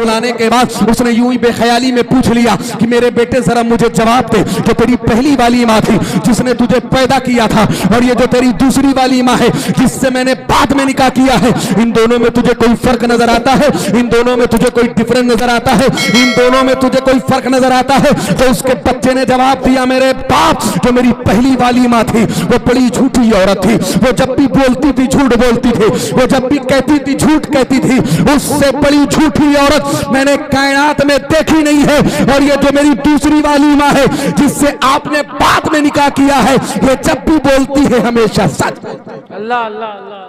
बुलाने के बाद उसने यूं ही बेख्याली में पूछ लिया कि मेरे बेटे जरा मुझे जवाब दे, जो तेरी पहली वाली माँ थी जिसने तुझे पैदा किया था, और ये जो तेरी दूसरी वाली माँ है जिससे मैंने बाद में निकाह किया है, इन दोनों में तुझे कोई फर्क नजर आता है? इन दोनों में तुझे कोई डिफरेंस नजर आता है? इन दोनों में तुझे कोई फर्क नजर आता है? तो उसके बच्चे ने जवाब दिया, मेरे बाप, जो मेरी पहली वाली माँ थी वो बड़ी झूठी औरत थी, वो जब भी बोलती थी झूठ बोलती थी, वो जब भी कहती थी झूठ कहती थी, उससे बड़ी झूठी औरत मैंने कायनात में देखी नहीं है। और ये जो मेरी दूसरी वाली माँ है जिससे आपने बाद में निकाह किया है, ये जब भी बोलती है हमेशा सच बोलती है। अल्लाह अल्लाह अल्लाह,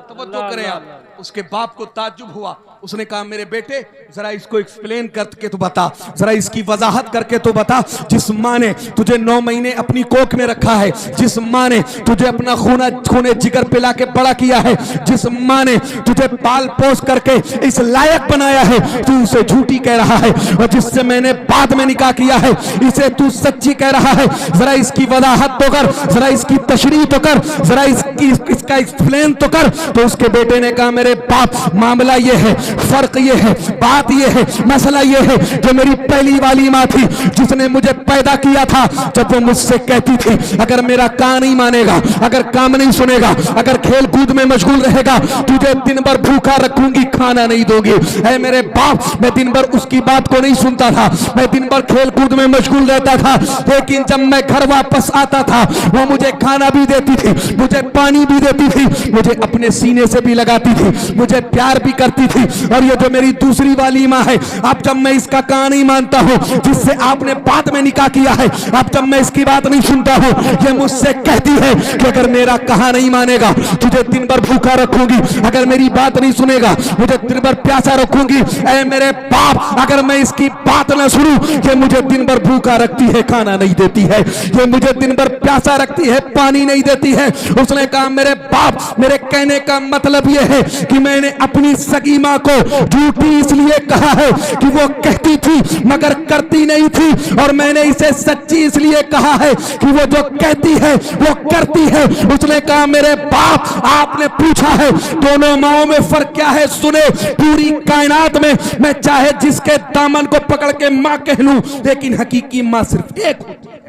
तवज्जो करें आप। उसके बाप को ताज्जुब हुआ, उसने कहा मेरे बेटे जरा इसको एक्सप्लेन करके तो बता, जरा इसकी वजाहत करके तो बता। जिस माँ ने तुझे 9 महीने अपनी कोख में रखा है, जिस माँ ने तुझे अपना खूने जिगर पिला के बड़ा किया है, जिस माँ ने तुझे पाल पोस करके इस लायक बनाया है, तू उसे झूठी कह रहा है, और जिससे मैंने बाद में निकाह किया है इसे तू सच्ची कह रहा है। जरा इसकी वजाहत तो कर, जरा इसकी तशरीह तो कर, जरा इसका एक्सप्लेन तो कर। तो उसके बेटे ने कहा मेरे बाप, मामला ये है, फर्क ये है, बात ये है, मसला ये है, जो मेरी पहली वाली माँ थी जिसने मुझे पैदा किया था, जब वो मुझसे कहती थी अगर मेरा कान नहीं मानेगा, अगर काम नहीं सुनेगा, अगर खेल कूद में मशगूल रहेगा, तुझे दिन भर भूखा रखूंगी, खाना नहीं दोगी। ऐ मेरे बाप, मैं दिन भर उसकी बात को नहीं सुनता था, मैं दिन भर खेल कूद में मशगूल रहता था, लेकिन जब मैं घर वापस आता था वो मुझे खाना भी देती थी, मुझे पानी भी देती थी, मुझे अपने सीने से भी लगाती थी, मुझे प्यार भी करती थी। और ये जो मेरी दूसरी वाली माँ है, अब जब मैं इसका कहा नहीं मानता हूँ जिससे आपने बाद में निकाह किया है, अब जब मैं इसकी बात नहीं सुनता हूँ, ये मुझसे कहती है कि अगर मेरा कहा नहीं मानेगा तुझे दिन भर भूखा रखूंगी, अगर मेरी बात नहीं सुनेगा मुझे दिन भर प्यासा रखूंगी। ऐ मेरे बाप, अगर मैं इसकी बात ना सुनूं, ये मुझे दिन भर भूखा रखती है, खाना नहीं देती है, ये मुझे दिन भर प्यासा रखती है, पानी नहीं देती है। उसने कहा मेरे बाप, मेरे कहने का मतलब यह है कि मैंने अपनी सगी माँ को झूठी इसलिए कहा है कि वो कहती थी मगर करती नहीं थी, और मैंने इसे सच्ची इसलिए कहा है कि वो जो कहती है वो करती है। उसने कहा मेरे बाप, आपने पूछा है दोनों माओं में फर्क क्या है, सुने, पूरी कायनात में मैं चाहे जिसके दामन को पकड़ के माँ कह लूं, लेकिन हकीकी माँ सिर्फ एक होती है।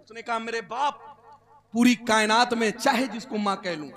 उसने कहा मेरे बाप, पूरी कायनात में चाहे जिसको माँ कह लूं,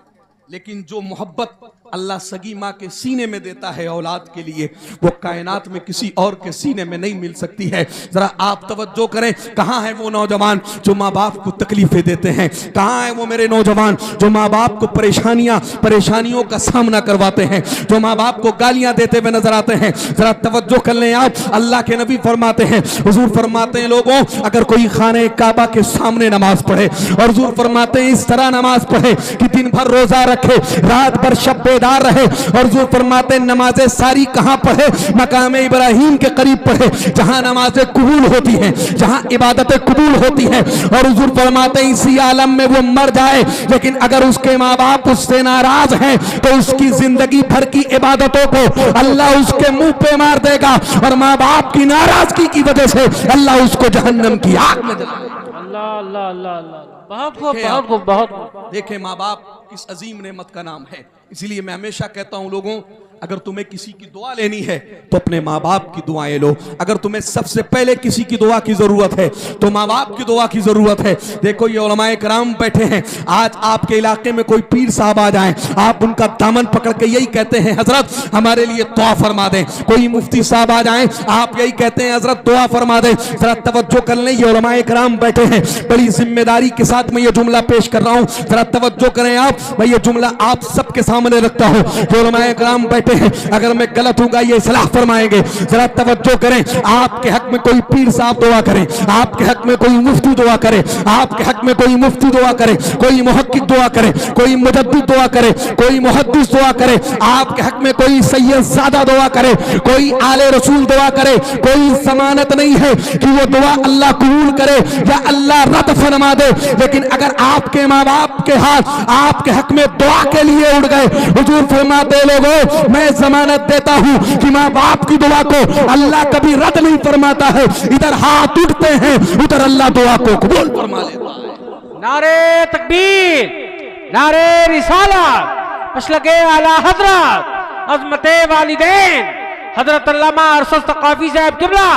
लेकिन जो मोहब्बत अल्लाह सगी माँ के सीने में देता है औलाद के लिए, वो कायनात में किसी और के सीने में नहीं मिल सकती है। जरा आप तवज्जो करें, कहाँ है वो नौजवान जो माँ बाप को तकलीफें देते हैं? कहाँ है वो मेरे नौजवान जो माँ बाप को परेशानियों का सामना करवाते हैं, जो माँ बाप को गालियां देते हुए नजर आते हैं? जरा तवज्जो कर लें आप, अल्लाह के नबी फरमाते हैं, हुजूर फरमाते हैं लोगों, अगर कोई खाने काबा के सामने नमाज पढ़े, और हुजूर फरमाते हैं इस तरह नमाज पढ़े कि दिन भर रोजा रखे, रात भर शब बेदार रहे, और हुजूर फरमाते नमाजें सारी कहां पढ़े? मकाम इब्राहिम के करीब पढ़े, जहां नमाजें कबूल होती हैं, जहां इबादतें कबूल होती हैं। और हुजूर फरमाते इसी आलम में वो मर जाए, लेकिन अगर उसके माँ बाप उससे नाराज हैं तो उसकी जिंदगी भर की इबादतों को अल्लाह उसके मुंह पे मार देगा, और माँ बाप की नाराजगी की वजह से अल्लाह उसको जहन्नम की आग में जलाएगा। अल्लाह अल्लाह अल्लाह अल्लाह, बहुत देखें, माँ बाप इस अजीम नेमत का नाम है। इसीलिए मैं हमेशा कहता हूं लोगों, अगर तुम्हें किसी की दुआ लेनी है तो अपने माँ बाप की दुआएं लो। अगर तुम्हें सबसे पहले किसी की दुआ की जरूरत है तो माँ बाप की दुआ की जरूरत है। देखो ये उलमाए कराम बैठे हैं, आज आपके इलाके में कोई पीर साहब आ जाएं, आप उनका दामन पकड़ के यही कहते हैं हजरत हमारे लिए दुआ फरमा दें। कोई मुफ्ती साहब आ जाएं, आप यही कहते हैं हजरत दुआ फरमा दें। जरा तवज्जो कर लें, ये उलमाए कराम बैठे हैं, बड़ी जिम्मेदारी के साथ मैं ये जुमला पेश कर रहा हूँ, जरा तवज्जो करें आप। मैं ये जुमला आप सबके सामने रखता हूँ, जो उलमाए कराम बैठे हैं, अगर मैं गलत हूंगा ये सलाह फरमाएंगे। जरा तवज्जो करें, आपके हक में कोई पीर साहब दुआ करें, आपके हक में कोई मुफ्ती दुआ करे, आपके हक में कोई मुफ्ती दुआ करे, कोई मुहक्किक दुआ करे, कोई मुजद्दिद दुआ करे, कोई मुहद्दिस दुआ करे, आपके हक में कोई सैयद सादा दुआ करे, कोई आले रसूल दुआ करे, कोई जमानत नहीं है कि वो दुआ अल्लाह कबूल करे या अल्लाह रद्द फरमा दे। लेकिन अगर आपके माँ बाप के हाथ आपके हक में दुआ के लिए उड़ गए, हुजूर फरमाते लोगों मैं जमानत देता हूं कि माँ बाप की दुआ को अल्लाह कभी रद्द नहीं फरमाता है। इधर हाथ उठते हैं, उधर अल्लाह दुआ को कबूल फरमा लेता है। नारे तकबीर, नारे रिसालत, मसलके आला हजरत, अज़मते वालिदैन, हजरत अल्लामा अरशद सकाफी साहब किबला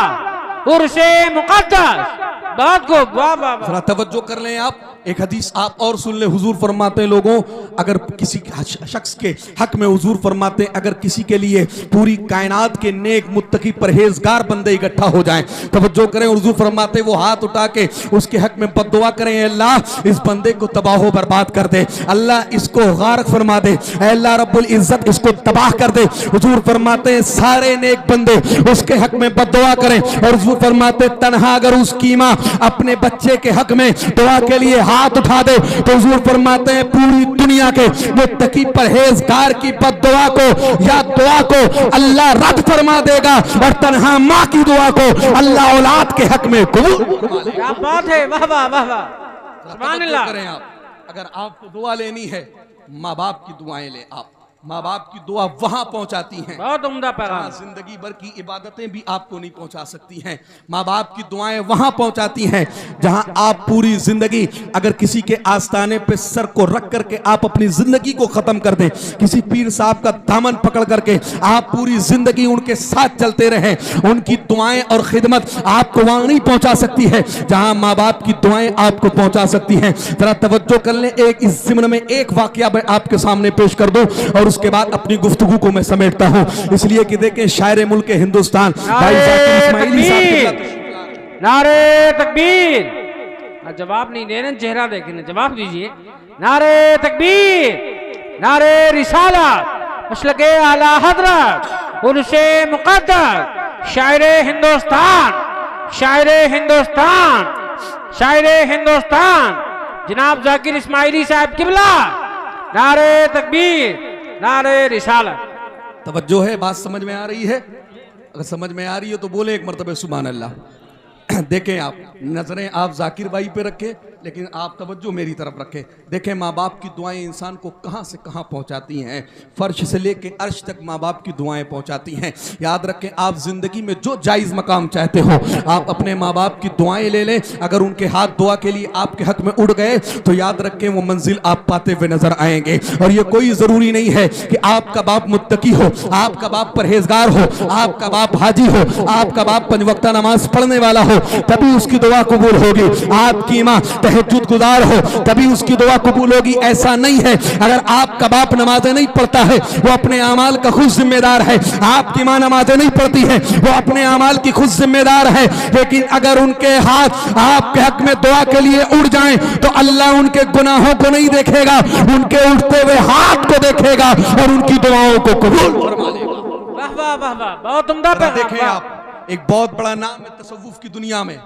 उर्से मुक़द्दस। बहुत खूब, वाह वाह वाह। जरा तवज्जो कर लें आप, एक हदीस आप और सुन ले। हुजूर फरमाते हैं लोगों, अगर किसी शख्स के हक में हुजूर फरमाते हैं, अगर किसी के लिए पूरी कायनात के नेक मुत्तकी परहेजगार बंदे इकट्ठा हो जाएं, तवज्जो करें, हुजूर फरमाते हैं वो हाथ उठा के उसके हक में बद्दुआ करें, अल्लाह इस बंदे को तबाह बर्बाद कर दे, अल्लाह इसको गारक फरमा दे, अल्लाह रब्बुल इज्जत इसको तबाह कर दे। हुजूर फरमाते हैं सारे नेक बंदे उसके हक में बद्दुआ करें। और हुजूर फरमाते तन्हा अगर उसकी माँ अपने बच्चे के हक में दुआ के लिए हाथ उठा दे तो हुजूर फरमाते हैं पूरी दुनिया के मुत्तकी परहेजगार की बद्दुआ को या दुआ को अल्लाह रद्द फरमा देगा, और तन्हा माँ की दुआ को अल्लाह औलाद के हक में कबूल। क्या बात है, वाह वाह वाह वाह, सुभान अल्लाह। करें आप, अगर आपको दुआ लेनी है, माँ बाप की दुआएं ले आप। माँ बाप की दुआ वहां पहुंचाती हैं, बहुत उम्दा पैगाम। जिंदगी भर की इबादतें भी आपको नहीं पहुंचा सकती हैं। माँ बाप की दुआएं वहां पहुंचाती हैं जहां आप पूरी जिंदगी अगर किसी के आस्थाने पे सर को रख करके आप अपनी जिंदगी को खत्म कर दें, किसी पीर साहब का दामन पकड़ करके आप पूरी जिंदगी उनके साथ चलते रहें, उनकी दुआएं और खिदमत आपको वहां नहीं पहुंचा सकती है जहां माँ बाप की दुआएं आपको पहुंचा सकती हैं। जरा तवज्जो कर लें, एक इस ज़िम्न में एक वाकया मैं आपके सामने पेश कर दूं और उसके बाद अपनी गुफ्तगू को मैं समेटता हूं, इसलिए कि देखें शायर मुल्क हिंदुस्तान भाई जाकिर इस्माइली साहब। नारे तकबीर। जवाब नहीं दे रहे, चेहरा देखें, जवाब दीजिए। नारे तकबीर, नारे रिसालत, मसलके आला हजरत उर्से मुक़द्दस, शायरे हिंदुस्तान, शायरे हिंदुस्तान, शायरे हिंदुस्तान जनाब जाकिर इस्माइली साहब किबला। नारे तकबीर, नारे रिसालत। तवज्जो है, बात समझ में आ रही है? अगर समझ में आ रही है तो बोले एक मरतबे सुभान अल्लाह। देखें आप, नजरें आप जाकिर भाई पे रखें, लेकिन आप तवज्जो मेरी तरफ रखें। देखें माँ बाप की दुआएं इंसान को कहाँ से कहाँ पहुँचाती हैं, फर्श से लेके अर्श तक माँ बाप की दुआएं पहुँचाती हैं। याद रखें, आप जिंदगी में जो जायज़ मकाम चाहते हो आप अपने माँ बाप की दुआएं ले लें, अगर उनके हाथ दुआ के लिए आपके हक में उड़ गए तो याद रखें वो मंजिल आप पाते हुए नजर आएंगे। और ये कोई ज़रूरी नहीं है कि आपका बाप मुत्तकी हो, आपका बाप परहेजगार हो, आपका बाप हाजी हो, आपका बाप 5 वक्ता नमाज पढ़ने वाला हो तभी उसकी दुआ कबूल होगी। आपकी माँ तहज्जुद गुजार हो तभी उसकी दुआ कबूल होगी, ऐसा नहीं है। अगर आपका बाप नमाजें नहीं पढ़ता है वो अपने अमाल का खुद जिम्मेदार है, आपकी माँ नमाजें नहीं पढ़ती है वो अपने अमाल की खुद जिम्मेदार है, लेकिन अगर उनके हाथ आपके हक में दुआ के लिए उड़ जाएं तो अल्लाह उनके गुनाहों को नहीं देखेगा, उनके उठते हुए हाथ को देखेगा और उनकी दुआओं को कबूल फरमा लेगा। वाह वाह वाह वाह, बहुत उम्दा पैगाम। देखें आप, एक बहुत बड़ा नाम है तसव्वुफ की दुनिया में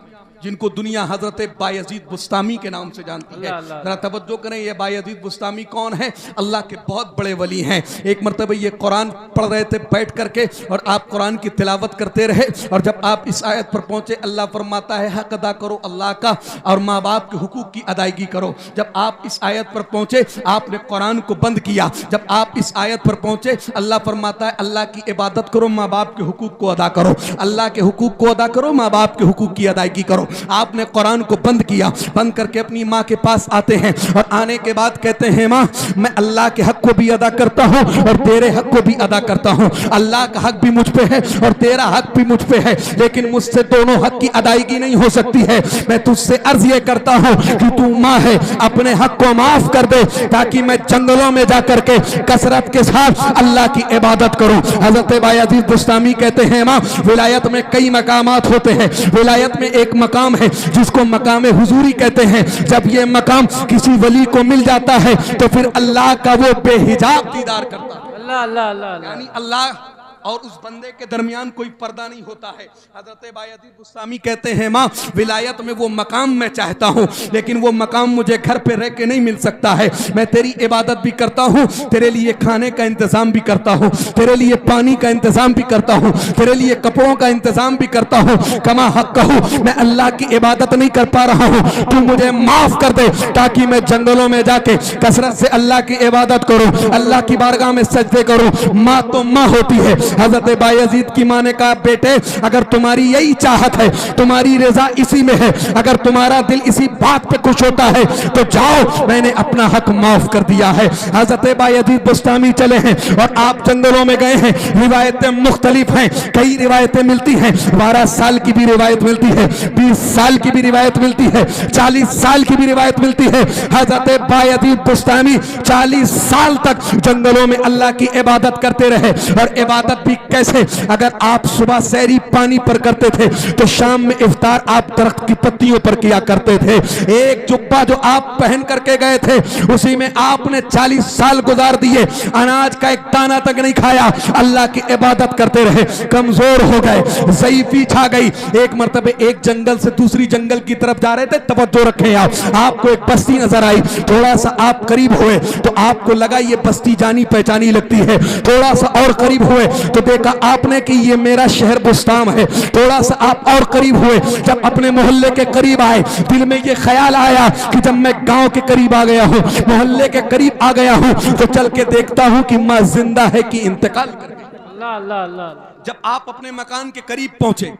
जिनको दुनिया हजरत बायजीद बुस्तामी के नाम से जानती है। जरा तवज्जो करें, ये बायजीद बुस्तामी कौन है? अल्लाह के बहुत बड़े वली हैं। एक मरतबा ये कुरान पढ़ रहे थे बैठ करके और आप कुरान की तिलावत करते रहे और जब आप इस आयत पर पहुंचे, अल्लाह फरमाता है हक अदा करो अल्लाह का और माँ बाप के हुकूक की अदायगी करो। जब आप इस आयत पर पहुंचे आपने कुरान को बंद किया। जब आप इस आयत पर पहुंचे अल्लाह फरमाता है अल्लाह की इबादत करो, माँ बाप के हुकूक को अदा करो, अल्लाह के हुकूक को अदा करो, माँ बाप के हुकूक की अदायगी करो। आपने कुरान को बंद किया, बंद करके अपनी माँ के पास आते हैं और आने के बाद कहते हैं माँ मैं अल्लाह के हक को भी अदा करता हूँ और तेरे हक को भी अदा करता हूँ। अल्लाह का हक भी मुझ पे है और तेरा हक भी मुझ पे है, लेकिन मुझसे दोनों हक की अदायगी नहीं हो सकती है। मैं तुझसे अर्ज ये करता हूँ कि तू माँ है, अपने हक को माफ कर दे ताकि मैं जंगलों में जाकर के कसरत के साथ अल्लाह की इबादत करूँ। हजरत बायजीद बुस्तामी कहते हैं माँ विलायत में कई मकामात होते हैं, विलायत में एक मकाम है जिसको मकाम हुजूरी कहते हैं। जब ये मकाम किसी वली को मिल जाता है तो फिर अल्लाह का वो बेहिजाब दीदार करता है। अल्लाह अल्लाह अल्लाह, यानी अल्लाह और उस बंदे के दरमियान कोई पर्दा नहीं होता है। हजरत बायजीद बुस्तामी कहते हैं माँ विलायत में वो मकाम मैं चाहता हूँ, लेकिन वो मकाम मुझे घर पे रह के नहीं मिल सकता है। मैं तेरी इबादत भी करता हूँ, तेरे लिए खाने का इंतजाम भी करता हूँ, तेरे लिए पानी का इंतजाम भी करता हूँ, तेरे लिए कपड़ों का इंतजाम भी करता हूँ। कमा हक कहूँ मैं अल्लाह की इबादत नहीं कर पा रहा हूँ, तू मुझे माफ कर दे ताकि मैं जंगलों में जाके कसरत से अल्लाह की इबादत करूँ, अल्लाह की बारगाह में सजदे करूँ। माँ तो माँ होती है, हजरत बायजीद की माँ ने कहा बेटे अगर तुम्हारी यही चाहत है, तुम्हारी रजा इसी में है, अगर तुम्हारा दिल इसी बात पे खुश होता है तो जाओ, मैंने अपना हक माफ कर दिया है। हजरत बायजीद बुस्तामी चले हैं और आप जंगलों में गए हैं। रिवायतें मुख्तलिफ हैं, कई रिवायतें मिलती हैं, 12 साल की भी रिवायत मिलती है, 20 साल की भी रिवायत मिलती है, 40 साल की भी रिवायत मिलती है। हजरत बायजीद बुस्तामी 40 साल तक जंगलों में अल्लाह की इबादत करते रहे। और इबादत भी कैसे, अगर आप सुबह सैरी पानी पर करते थे तो शाम में इफ्तार आप दरख्त की पत्तियों पर किया करते थे। एक जुब्बा जो आप पहन करके गए थे उसी में आपने 40 साल गुजार दिए, अनाज का एक दाना तक नहीं खाया, अल्लाह की इबादत करते रहे, कमजोर हो गए, ज़ईफ़ी छा गई। एक मर्तबे एक जंगल से दूसरी जंगल की तरफ जा रहे थे, तवज्जो रखें आपको एक बस्ती नजर आई, थोड़ा सा आप करीब हुए तो आपको लगा ये बस्ती जानी पहचानी लगती है, थोड़ा सा और करीब हुए तो देखा आपने कि ये मेरा शहर बुस्ताम है, थोड़ा सा आप और करीब हुए, जब अपने मोहल्ले के करीब आए दिल में ये ख्याल आया कि जब मैं गांव के करीब आ गया हूँ, मोहल्ले के करीब आ गया हूँ तो चल के देखता हूँ कि माँ जिंदा है कि इंतकाल कर गई। अल्लाह अल्लाह अल्लाह। जब आप अपने मकान के करीब पहुंचे,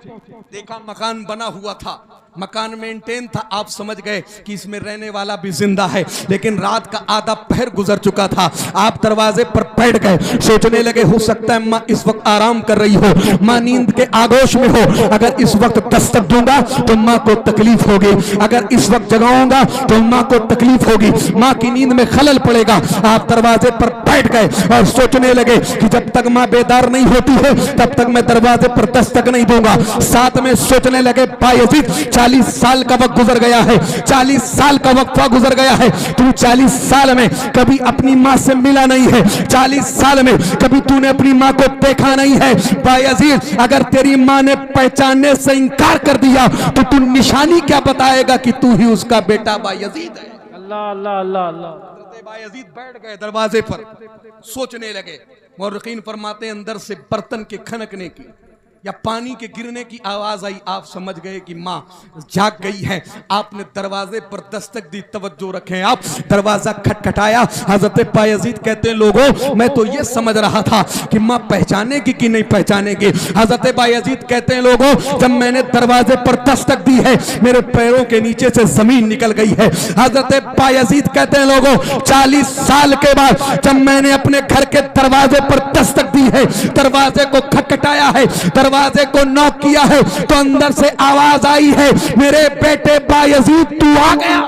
देखा मकान बना हुआ था, मकान मेंटेन था, आप समझ गए कि इसमें रहने वाला भी जिंदा है। लेकिन रात का आधा पहर गुजर चुका था, आप दरवाजे पर बैठ गए, सोचने लगे हो सकता है माँ इस वक्त आराम कर रही हो, माँ नींद के आगोश में हो, अगर इस वक्त दस्तक दूंगा तो माँ को तकलीफ होगी, अगर इस वक्त जगाऊंगा तो माँ को तकलीफ होगी, माँ की नींद में खलल पड़ेगा। आप दरवाजे पर बैठ गए और सोचने लगे कि जब तक माँ बेदार नहीं होती है तब तक मैं दरवाजे पर दस्तक नहीं दूंगा। साथ में सोचने लगे बायजीद 40 साल का वक्त गुजर गया है, 40 साल का वक्फा गुजर गया है, तू 40 साल में कभी अपनी माँ से मिला नहीं है, 40 साल में कभी तूने अपनी माँ को देखा नहीं है। बायजीद अगर तेरी माँ ने पहचानने से इनकार कर दिया तो तू निशानी क्या बताएगा कि तू ही उसका बेटा बायजीद है। अल्लाह अल्लाह अल्लाह अल्लाह। बायजीद बैठ गए दरवाजे पर, सोचने लगे। मुर्रिखीन फरमाते हैं अंदर से बर्तन के खनकने की या पानी के गिरने की आवाज आई, आप समझ गए कि माँ जाग गई है। आपने दरवाजे पर दस्तक दी, तवज्जो रखें, आप दरवाजा खटखटाया। हजरत बायजीद कहते हैं लोगों मैं तो ये समझ रहा था कि माँ पहचानेगी कि नहीं पहचानेगी। हजरत बायजीद कहते हैं लोगों जब मैंने दरवाजे पर दस्तक दी है मेरे पैरों के नीचे से जमीन निकल गई है। हजरत बायजीद कहते हैं लोगों 40 साल के बाद जब मैंने अपने घर के दरवाजे पर दस्तक दी है, दरवाजे को खटखटाया है, दरवाजे को नॉक किया है तो अंदर से आवाज आई है मेरे बेटे बायजीद तू आ गया।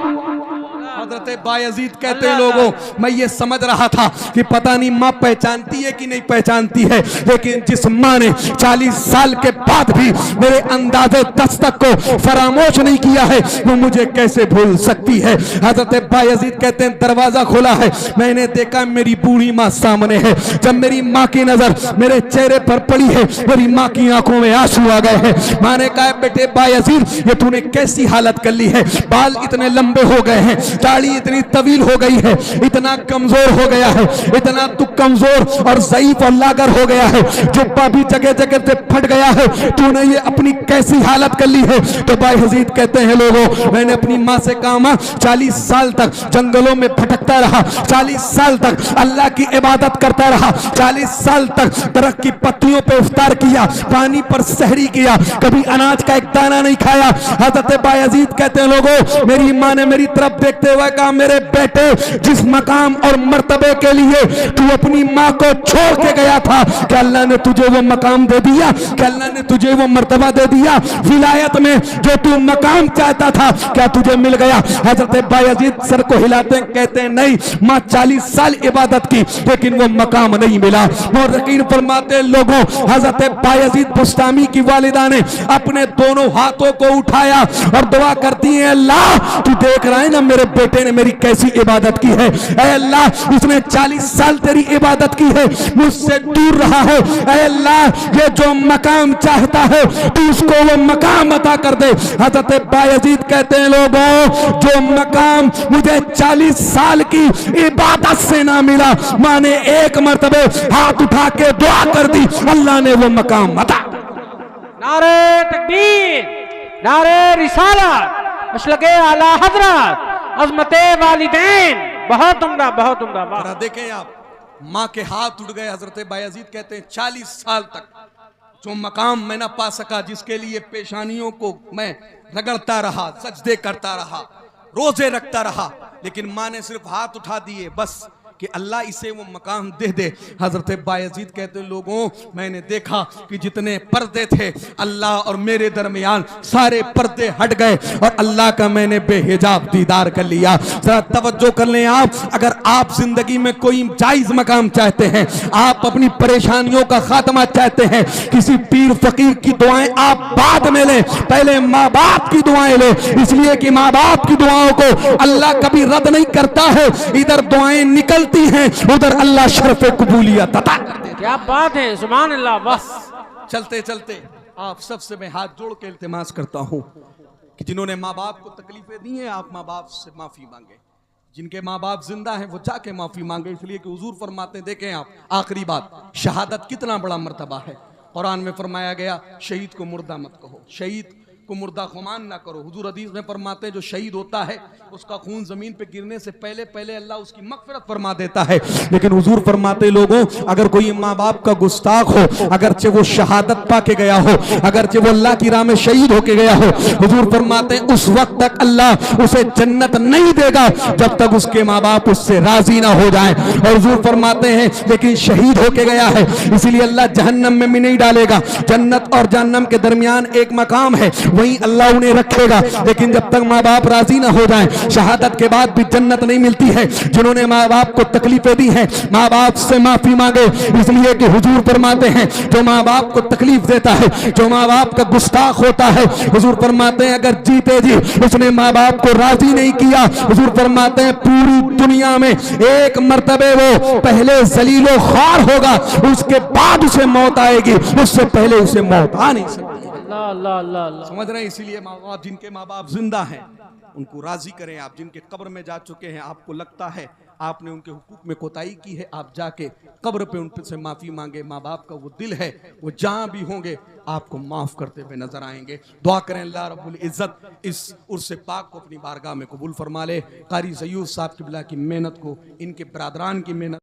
हजरत बायजीद कहते हैं लोगों मैं ये समझ रहा था कि पता नहीं माँ पहचानती है कि नहीं पहचानती है, लेकिन जिस माँ ने 40 साल के बाद भी मेरे अंदाजे दस्तक को फरामोश नहीं किया है वो मुझे कैसे भूल सकती है। हजरत बायजीद कहते हैं दरवाजा खोला है, मैंने देखा मेरी बूढ़ी माँ सामने है। जब मेरी माँ की नजर मेरे चेहरे पर पड़ी है मेरी माँ की आंखों में आंसू आ गए हैं। माँ ने कहा बेटे बायजीद ये तूने कैसी हालत कर ली है, बाल इतने लंबे हो गए हैं, दाढ़ी इतनी तवील हो गई है, इतना कमजोर हो गया है, इतना तू कमजोर और ज़ईफ और लागर हो गया है, जुब्बा भी जगह जगह से फट गया है, तूने ये अपनी कैसी हालत कर ली है। तो बायजीद कहते हैं लोगों मैंने अपनी माँ से कहा माँ 40 साल तक जंगलों में भटकता रहा, 40 साल तक अल्लाह की इबादत करता रहा, 40 साल तक दरख्त की पत्तियों पे इफ्तार किया, पानी पर सहरी किया, कभी अनाज का एक दाना नहीं खाया। हजरत बायजीद कहते हैं लोगों मेरी माँ ने मेरी तरफ देखते हुए कहा मेरे बेटे जिस मकाम और मर्तबे के लिए तू अपनी माँ को छोड़ के गया था क्या अल्लाह ने तुझे वो मकाम दे दिया, क्या अल्लाह ने तुझे वो मर्तबा दे दिया, विलायत में जो तू मकाम चाहता था क्या तुझे मिल गया। हजरत बायजीद सर को हिलाते हैं कहते हैं नहीं माँ 40 साल इबादत की लेकिन वो मकाम नहीं मिला। मुर्रिखीन फरमाते लोगों हजरत बायजीद बुस्तामी की वालिदा ने अपने दोनों हाथों को उठाया और दुआ करती है अल्लाह तू देख रहा है ना मेरे बेटे ने मेरी कैसी इबादत की है, ऐ अल्लाह उसने 40 साल तेरी इबादत की है मुझसे दूर रहा है, ऐ अल्लाह ये जो मकाम चाहता है तू उसको वो मकाम अता कर दे। हजरत बायजीद कहते हैं लोगों जो मकाम मुझे 40 साल की इबादत से ना मिला माँ ने एक मर्तबे हाथ उठा के दुआ कर दी अल्लाह ने वो मकाम अता। नारे तकबीर, नारे रिसालत, मसलके आला हजरत, अज़मते वालिदैन, बहुत उम्दा बहुत उम्दा। देखें आप माँ के हाथ उठ गए। हजरत बायजीद कहते हैं 40 साल तक जो मकाम मैं ना पा सका, जिसके लिए पेशानियों को मैं रगड़ता रहा, सजदे करता रहा, रोजे रखता रहा, लेकिन माँ ने सिर्फ हाथ उठा दिए बस कि अल्लाह इसे वो मकाम दे दे। हजरत बायजीद कहते लोगों मैंने देखा कि जितने पर्दे थे अल्लाह और मेरे दरमियान सारे पर्दे हट गए और अल्लाह का मैंने बेहिजाब दीदार कर लिया। जरा तवज्जो कर लें आप, अगर आप जिंदगी में कोई जायज मकाम चाहते हैं, आप अपनी परेशानियों का खात्मा चाहते हैं, किसी पीर फकीर की दुआएं आप बाद में लें, पहले माँ बाप की दुआएं लें, इसलिए कि माँ बाप की दुआओं को अल्लाह कभी रद्द नहीं करता है। इधर दुआएं निकल हैं उधर अल्लाह शर्फ कबूलियत अता कर देता है। क्या बात है, सुभान अल्लाह। बस चलते चलते आप सबसे मैं हाथ जोड़ के इल्तिमास करता हूं कि जिन्होंने माँ बाप को तकलीफें दी हैं, आप माँ बाप से माफी मांगे। जिनके माँ बाप जिंदा हैं वो जाके माफी मांगे, इसलिए कि हुजूर फरमाते, देखें आप, आखिरी बात, शहादत कितना बड़ा मर्तबा है। कुरान में फरमाया गया शहीद को मुर्दा मत कहो, शहीद को मुर्दा खुमान ना करो। हुजूर हदीस में फरमाते हैं जो शहीद होता है उसका खून जमीन पे गिरने से पहले पहले अल्लाह उसकी मगफिरत फरमा देता है। लेकिन हुजूर फरमाते लोगों, अगर कोई माँ बाप का गुस्ताख हो, अगरचे वो शहादत पाके गया हो, अगरचे वो अल्लाह की राह में शहीद होके गया हो, हुजूर फरमाते हैं उस वक्त तक अल्लाह उसे जन्नत नहीं देगा जब तक उसके माँ बाप उससे राजी ना हो जाए। और हुजूर फरमाते हैं लेकिन शहीद होके गया है इसीलिए अल्लाह जहन्नम में भी नहीं डालेगा। जन्नत और जहन्नम के दरमियान एक मकाम है, वहीं अल्लाह उन्हें रखेगा। लेकिन जब तक माँ बाप राजी ना हो जाएं, शहादत के बाद भी जन्नत नहीं मिलती है। जिन्होंने माँ बाप को तकलीफें दी हैं, माँ बाप से माफी मांगे, इसलिए कि हुजूर फरमाते हैं जो माँ बाप को तकलीफ देता है, जो माँ बाप का गुस्ताख होता है, हुजूर फरमाते हैं अगर जीते जी उसने माँ बाप को राजी नहीं किया, हुजूर फरमाते हैं पूरी दुनिया में एक मर्तबे वो पहले जलीलो ख्वार होगा, उसके बाद उसे मौत आएगी, उससे पहले उसे मौत आ नहीं सकती। अल्लाह अल्लाह अल्लाह। समझ रहे हैं? इसीलिए माँ बाप, जिनके माँ बाप जिंदा हैं उनको राजी करें। आप जिनके कब्र में जा चुके हैं, आपको लगता है आपने उनके हुकूक में कोताही की है, आप जाके कब्र पे उनसे माफी मांगे। माँ बाप का वो दिल है, वो जहां भी होंगे आपको माफ करते हुए नजर आएंगे। दुआ करें अल्लाह रब्बुल इज्जत इस उर्स पाक को अपनी बारगाह में कबूल फरमा ले। कारी सयूद साहब किबला की मेहनत को, इनके बरादरान की मेहनत